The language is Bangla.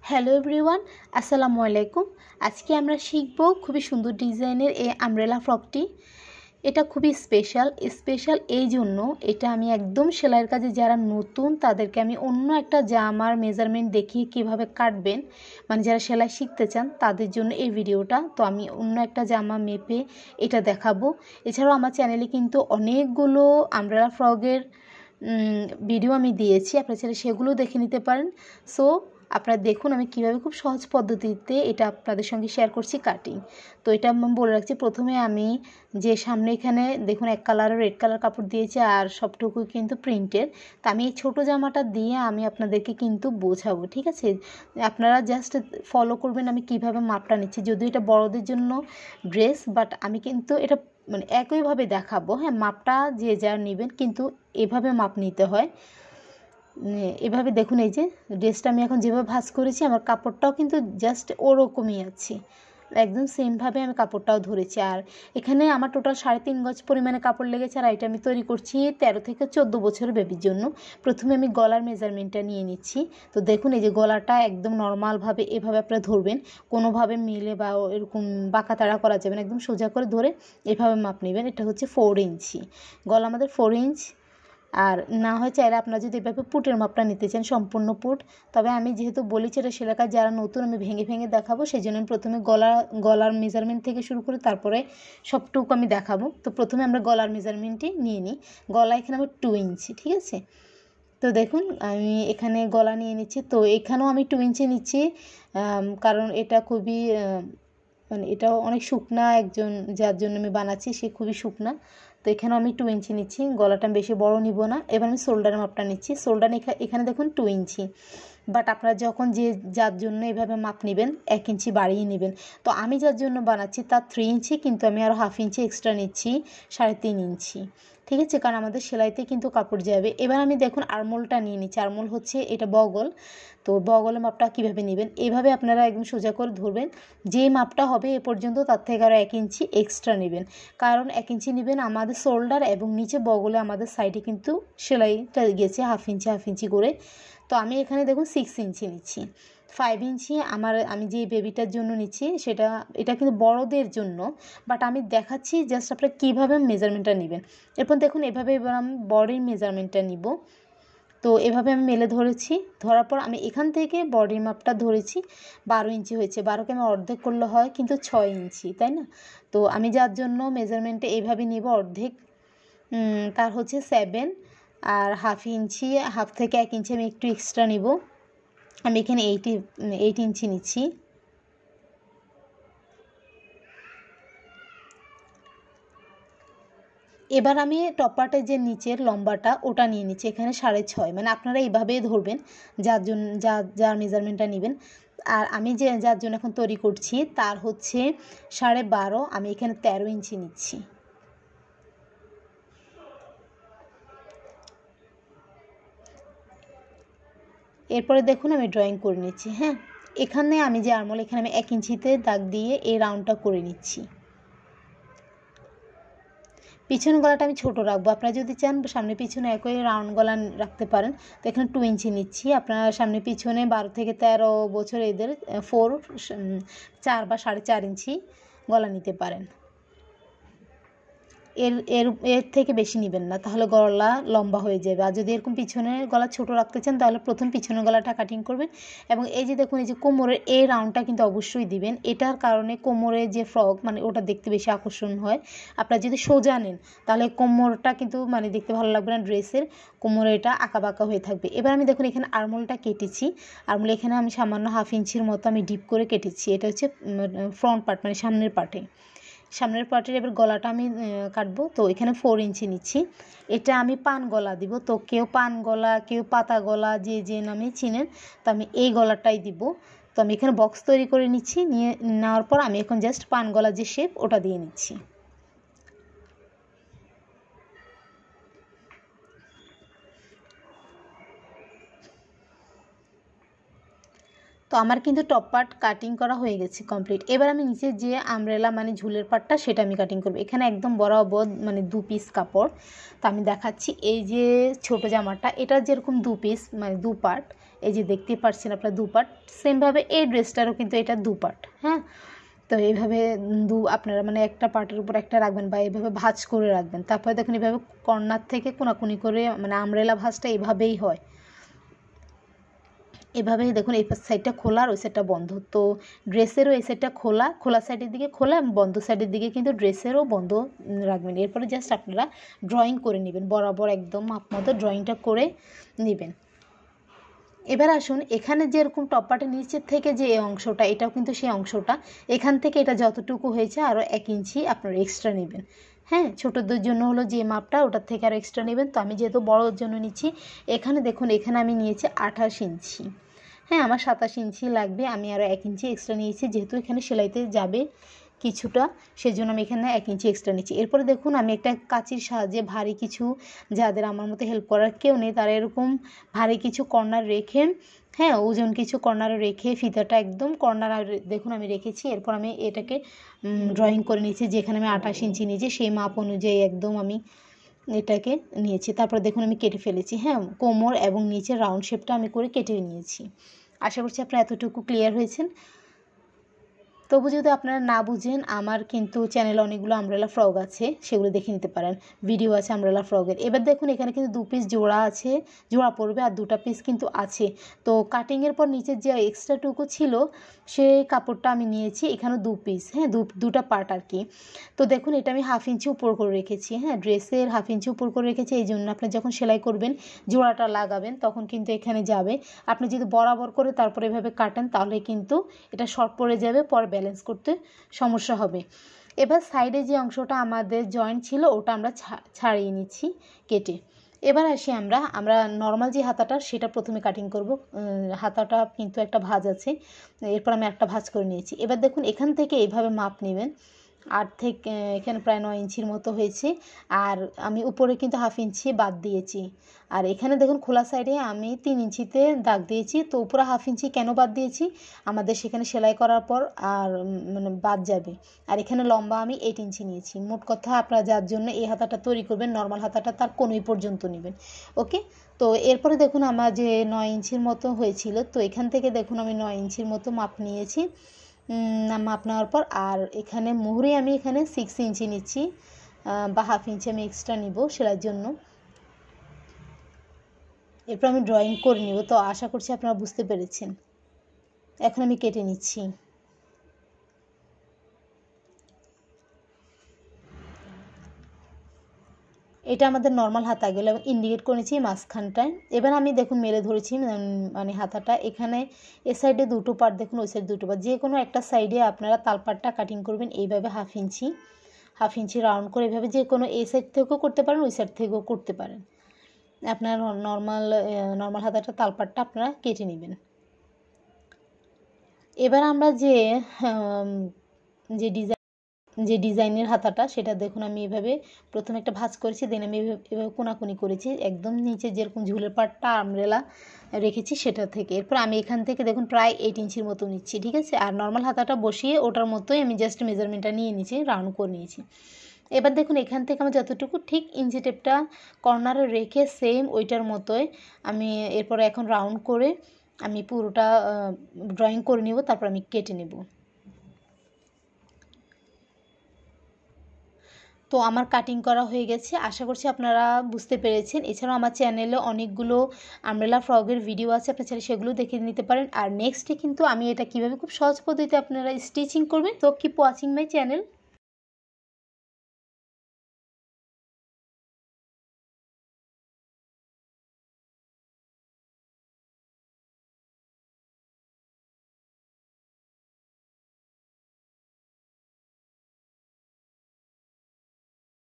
হ্যালো এভরিওয়ান, আসসালামু আলাইকুম। আজকে আমরা শিখব খুবই সুন্দর ডিজাইনের এই আমব্রেলা ফ্রকটি। এটা খুবই স্পেশাল এই জন্য এটা আমি একদম সেলাইয়ের কাজে যারা নতুন তাদেরকে আমি অন্য একটা জামার মেজারমেন্ট দেখিয়ে কিভাবে কাটবেন, মানে যারা সেলাই শিখতে চান তাদের জন্য এই ভিডিওটা। তো আমি অন্য একটা জামা মেপে এটা দেখাবো। এছাড়াও আমার চ্যানেলে কিন্তু অনেকগুলো আমব্রেলা ফ্রকের ভিডিও আমি দিয়েছি, আপনারা চাইলে সেগুলো দেখে নিতে পারেন। সো আপনারা দেখুন আমি কিভাবে খুব সহজ পদ্ধতিতে এটা আপনাদের সঙ্গে শেয়ার করছি কাটিং। তো এটা আমি বলে রাখছি, প্রথমে আমি যে সামনে এখানে দেখুন এক কালারের রেড কালার কাপড় দিয়েছি আর সবটুকু কিন্তু প্রিন্টের। তো আমি এই ছোটো জামাটা দিয়ে আমি আপনাদেরকে কিন্তু বোঝাবো, ঠিক আছে? আপনারা জাস্ট ফলো করবেন আমি কিভাবে মাপটা নিচ্ছি। যদিও এটা বড়দের জন্য ড্রেস, বাট আমি কিন্তু এটা মানে একইভাবে দেখাবো। হ্যাঁ, মাপটা যে যা নেবেন কিন্তু এভাবে মাপ নিতে হয়। এভাবে দেখুন, এই যে ড্রেসটা আমি এখন যেভাবে ভাঁজ করেছি আমার কাপড়টাও কিন্তু জাস্ট ওরকমই আছে, একদম সেমভাবে আমি কাপড়টাও ধরেছি। আর এখানে আমার টোটাল 3.5 গজ পরিমাণে কাপড় লেগেছে। আর এটা আমি তৈরি করছি 13 থেকে 14 বছরের বেবির জন্য। প্রথমে আমি গলার মেজারমেন্টটা নিয়ে নিচ্ছি। তো দেখুন এই যে গলাটা একদম নর্মালভাবে এভাবে আপনারা ধরবেন, কোনোভাবে মিলে বা এরকম বাঁকা তাড়া করা যাবে না, একদম সোজা করে ধরে এভাবে মাপ নেবেন। এটা হচ্ছে 4 ইঞ্চি গলা, আমাদের 4 ইঞ্চ। আর না হয় চাইলে আপনারা যদি এভাবে পুটের মাপটা নিতে চান সম্পূর্ণ পুট, তবে আমি যেহেতু বলেছি এটা সেলাই কাজ যারা নতুন আমি ভেঙে ভেঙে দেখাবো, সেই জন্য আমি প্রথমে গলার মেজারমেন্ট থেকে শুরু করে তারপরে সবটুকু আমি দেখাবো। তো প্রথমে আমরা গলার মেজারমেন্টটি নিয়ে নিই। গলা এখানে আমার 2 ইঞ্চি, ঠিক আছে? তো দেখুন আমি এখানে গলা নিয়ে নিচ্ছি। তো এখানেও আমি 2 ইঞ্চি নিচ্ছি, কারণ এটা খুবই মানে এটাও অনেক শুকনা, একজন যার জন্য আমি বানাচ্ছি সে খুবই শুকনা। তো এখানেও আমি 2 ইঞ্চি নিচ্ছি, গলাটা বেশি বড় নিব না। এবার আমি শোল্ডারের মাপটা নিচ্ছি। শোল্ডার এখানে দেখুন 2 ইঞ্চি, বাট আপনারা যখন যার জন্য এভাবে মাপ নেবেন 1 ইঞ্চি বাড়িয়ে নেবেন। তো আমি যার জন্য বানাচ্ছি তার 3 ইঞ্চি, কিন্তু আমি আরও হাফ ইঞ্চি এক্সট্রা নিচ্ছি, 3.5 ইঞ্চি, ঠিক আছে? কারণ আমাদের সেলাইতে কিন্তু কাপড় যাবে। এবার আমি দেখুন আরমোলটা নিয়ে নিচ্ছি। আরমোল হচ্ছে এটা বগল। তো বগলের মাপটা কীভাবে নেবেন, এভাবে আপনারা একদম সোজা করে ধরবেন। যে মাপটা হবে এ পর্যন্ত তার থেকে আরও 1 ইঞ্চি এক্সট্রা নেবেন, কারণ 1 ইঞ্চি নেবেন আমাদের শোল্ডার এবং নিচে বগলে আমাদের সাইডে কিন্তু সেলাইটা গেছে হাফ ইঞ্চি করে। তো আমি এখানে দেখুন 6 ইঞ্চি নিচ্ছি। 5 ইঞ্চি আমি যে বেবিটার জন্য নিচ্ছি এটা কিন্তু বড়দের জন্য, বাট আমি দেখাচ্ছি জাস্ট আপনারা কীভাবে মেজারমেন্টটা নেবেন। এরপর দেখুন এভাবে এবার আমি বডির মেজারমেন্টটা নিব। তো এভাবে আমি মেলে ধরেছি, ধরার পর আমি এখান থেকে বডির মাপটা ধরেছি 12 ইঞ্চি হয়েছে। 12কে আমি অর্ধেক করলে হয় কিন্তু 6 ইঞ্চি, তাই না? তো আমি যার জন্য মেজারমেন্টটা এইভাবে নিব, অর্ধেক তার হচ্ছে 7, আর হাফ ইঞ্চি, হাফ থেকে 1 ইঞ্চি আমি একটু এক্সট্রা নিব। আমি এখানে 8 ইঞ্চি নিচ্ছি। এবার আমি টপ পার্টের যে নিচের লম্বাটা ওটা নিয়ে নিচ্ছি, এখানে 6.5। মানে আপনারা এইভাবেই ধরবেন যার মেজারমেন্টটা নেবেন। আর আমি যার জন্য এখন তৈরি করছি তার হচ্ছে 12.5, আমি এখানে 13 ইঞ্চি নিচ্ছি। এরপরে দেখুন আমি ড্রয়িং করে নিচ্ছি। হ্যাঁ, এখানে আমি যে আরমোল এখানে আমি 1 ইঞ্চিতে দাগ দিয়ে এই রাউন্ডটা করে নিচ্ছি। পিছন গলাটা আমি ছোট রাখবো, আপনারা যদি চান সামনে পিছনে একই রাউন্ড গলা রাখতে পারেন। তো এখানে 2 ইঞ্চি নিচ্ছি। আপনারা সামনে পিছনে 12 থেকে 13 বছর এদের 4 বা 4.5 ইঞ্চি গলা নিতে পারেন। এর থেকে বেশি নেবেন না, তাহলে গলা লম্বা হয়ে যাবে। আর যদি এরকম পিছনের গলা ছোট রাখতে চান তাহলে প্রথম পিছনের গলাটা কাটিং করবেন। এবং এই যে দেখুন এই যে কোমরের এই রাউন্ডটা কিন্তু অবশ্যই দিবেন। এটার কারণে কোমরের যে ফ্রক মানে ওটা দেখতে বেশি আকর্ষণ হয়। আপনারা যদি সোজা নেন তাহলে কোমরটা কিন্তু মানে দেখতে ভালো লাগবে না, ড্রেসের কোমরে এটা আঁকাবাঁকা হয়ে থাকবে। এবার আমি দেখুন এখানে আরমোলটা কেটেছি। আরমোল এখানে আমি সামান্য হাফ ইঞ্চির মতো আমি ডিপ করে কেটেছি। এটা হচ্ছে ফ্রন্ট পার্ট, মানে সামনের পার্টের। এবার গলাটা আমি কাটবো। তো এখানে 4 ইঞ্চি নিচ্ছি। এটা আমি পান গলা দিব। তো কেউ পান গলা, কেউ পাতা গলা, যে নামে চিনেন, তো আমি এই গলাটাই দিব। তো আমি এখানে বক্স তৈরি করে নিচ্ছি। নেওয়ার পর আমি এখন জাস্ট পান গলা যে শেপ ওটা দিয়ে নিচ্ছি। তো আমার কিন্তু টপ পার্ট কাটিং করা হয়ে গেছে কমপ্লিট। এবার আমি নিচে যে আমব্রেলা মানে ঝুলের পার্টটা সেটা আমি কাটিং করব। এখানে একদম বরাবর মানে 2 পিস কাপড়। তো আমি দেখাচ্ছি এই যে ছোট জামাটা, এটা যেরকম 2 পিস মানে 2 পার্ট, এই যে দেখতে পাচ্ছেন আপনারা 2 পার্ট। সেমভাবে এই ড্রেসটারও কিন্তু এটা 2 পার্ট। হ্যাঁ, তো এইভাবে আপনারা মানে একটা পার্টের উপর একটা রাখবেন বা এইভাবে ভাঁজ করে রাখবেন। তারপরে দেখুন এইভাবে কর্নার থেকে কোনাকুনি করে মানে আমব্রেলা ভাঁজটা এভাবেই হয়। এভাবেই দেখুন এই সাইডটা খোলা আর ওই সাইডটা বন্ধ। তো ড্রেসেরও এই সাইডটা খোলা, খোলা সাইডের দিকে খোলা এবং বন্ধ সাইডের দিকে কিন্তু ড্রেসেরও বন্ধ রাখবেন। এরপরে জাস্ট আপনারা ড্রয়িং করে নেবেন, বরাবর একদম মাপ মতো ড্রয়িংটা করে নেবেন। এবার আসুন, এখানে যেরকম টপ পার্টের নিচের থেকে যে এই অংশটা, এটাও কিন্তু সেই অংশটা। এখান থেকে এটা যতটুকু হয়েছে আরও 1 ইঞ্চি আপনারা এক্সট্রা নেবেন। হ্যাঁ, ছোটোদের জন্য হলো যে মাপটা, ওটার থেকে আরও এক্সট্রা নেবেন। তো আমি যেহেতু বড়োর জন্য নিচ্ছি, এখানে দেখুন এখানে আমি নিয়েছি 28 ইঞ্চি। হ্যাঁ, আমার 27 ইঞ্চি লাগবে, আমি আরও 1 ইঞ্চি এক্সট্রা নিয়েছি, যেহেতু এখানে সেলাইতে যাবে কিছুটা, সেজন্য আমি এখানে 1 ইঞ্চি এক্সট্রা নিচ্ছি। এরপরে দেখুন আমি একটা কাঁচির সাহায্যে ভারী কিছু, যাদের আমার মতো হেল্প করার কেউ নেই তারা এরকম ভারী কিছু কর্নার রেখে, হ্যাঁ ওজন কিছু কর্নারে রেখে ফিতাটা একদম কর্নার দেখুন আমি রেখেছি। এরপর আমি এটাকে ড্রয়িং করে নিয়েছি, যেখানে আমি 28 ইঞ্চি নিয়েছি সেই মাপ অনুযায়ী একদম আমি এটাকে নিয়েছি। তারপর দেখুন আমি কেটে ফেলেছি। হ্যাঁ, কোমর এবং নিচে রাউন্ড শেপটা আমি করে কেটে নিয়েছি। আশা করছি আপনারা এতটুকু ক্লিয়ার হয়েছেন। তবু যদি আপনারা না বুঝেন, আমার কিন্তু চ্যানেলে অনেকগুলো আমব্রেলা ফ্রক আছে, সেগুলো দেখে নিতে পারেন, ভিডিও আছে আমব্রেলা ফ্রকের। এবার দেখুন এখানে কিন্তু 2 পিস জোড়া আছে, জোড়া পড়বে, আর 2টা পিস কিন্তু আছে। তো কাটিংয়ের পর নিচের যে এক্সট্রাটুকু ছিল সেই কাপড়টা আমি নিয়েছি, এখানে 2 পিস, হ্যাঁ 2টা পার্ট আর কি। তো দেখুন এটা আমি 1/2 ইঞ্চি উপর করে রেখেছি। হ্যাঁ, ড্রেসের 1/2 ইঞ্চি উপর করে রেখেছি, এই জন্য আপনি যখন সেলাই করবেন জোড়াটা লাগাবেন তখন কিন্তু এখানে যাবে। আপনি যদি বরাবর করে তারপরে এভাবে কাটেন তাহলে কিন্তু এটা শর্ট পড়ে যাবে, পরে ব্যালেন্স করতে সমস্যা হবে। এবার সাইডে যে অংশটা আমাদের জয়েন্ট ছিল ওটা আমরা ছাড়িয়ে নিচ্ছি কেটে। এবার আসি আমরা নর্মাল যে হাতাটা সেটা প্রথমে কাটিং করব। হাতাটা কিন্তু একটা ভাঁজ আছে, এরপর আমি একটা ভাঁজ করে নিয়েছি। এবার দেখুন এখান থেকে এইভাবে মাপ নেবেন, 8 থেকে এখানে প্রায় 9 ইঞ্চির মতো হয়েছে, আর আমি উপরে কিন্তু 1/2 ইঞ্চি বাদ দিয়েছি। আর এখানে দেখুন খোলা সাইডে আমি 3 ইঞ্চিতে দাগ দিয়েছি। তো উপরে 1/2 ইঞ্চি কেন বাদ দিয়েছি, আমাদের সেখানে সেলাই করার পর আর মানে বাদ যাবে। আর এখানে লম্বা আমি 8 ইঞ্চি নিয়েছি। মোট কথা আপনারা যার জন্য এই হাতাটা তৈরি করবেন, নর্মাল হাতাটা তার কোনোই পর্যন্ত নেবেন। ওকে, তো এরপরে দেখুন আমার যে 9 ইঞ্চির মতো হয়েছিল, তো এখান থেকে দেখুন আমি 9 ইঞ্চির মতো মাপ নিয়েছি। মাপ নেওয়ার পর আর এখানে মুহুরি আমি এখানে 6 ইঞ্চি নিচ্ছি, বা 1/2 ইঞ্চি আমি এক্সট্রা নিব সেলাইয়ের জন্য। এরপর আমি ড্রয়িং করে নিব। তো আশা করছি আপনারা বুঝতে পেরেছেন। এখন আমি কেটে নিচ্ছি। এটা আমাদের নর্মাল হাতা গেল এবং ইন্ডিকেট করেছি মাঝখানটায়। এবার আমি দেখুন মেলে ধরেছি মানে হাতাটা, এখানে এ সাইডে 2টো পার্ট দেখুন, ওই সাইড 2টো পার্ট, যে কোনো একটা সাইডে আপনারা তালপাটটা কাটিং করবেন এইভাবে 1/2 ইঞ্চি রাউন্ড করে, এভাবে যে কোনো এই সাইড থেকেও করতে পারেন, ওই সাইড থেকেও করতে পারেন। আপনার নর্মাল হাতাটা তালপাটটা আপনারা কেটে নেবেন। এবার আমরা যে ডিজাইনের হাতাটা সেটা দেখুন আমি এভাবে প্রথমে একটা ভাঁজ করেছি, দেন আমি এভাবে কোনাকুনি করেছি একদম নিচে যেরকম ঝুলের পাটটা আমব্রেলা রেখেছি সেটা থেকে। এরপর আমি এখান থেকে দেখুন প্রায় 8 ইঞ্চির মতো নিচ্ছি, ঠিক আছে। আর নর্মাল হাতাটা বসিয়ে ওটার মতোই আমি জাস্ট মেজারমেন্টটা নিয়ে নিয়েছি, রাউন্ড করে নিয়েছি। এবার দেখুন এখান থেকে আমার যতটুকু ঠিক ইঞ্চি টেপটা কর্নারে রেখে সেম ওইটার মতোই আমি এরপরে এখন রাউন্ড করে আমি পুরোটা ড্রয়িং করে নিব, তারপর আমি কেটে নেব। তো আমার কাটিং করা হয়ে গেছে, আশা করছি আপনারা বুঝতে পেরেছেন। এছাড়াও আমার চ্যানেলে অনেকগুলো আমব্রেলা ফ্রকের ভিডিও আছে, আপনারা চাইলে সেগুলো দেখে নিতে পারেন। আর নেক্সটে কিন্তু আমি এটা কীভাবে খুব সহজ পদ্ধতিতে আপনারা স্টিচিং করবেন। তো কিপ ওয়াচিং মাই চ্যানেল।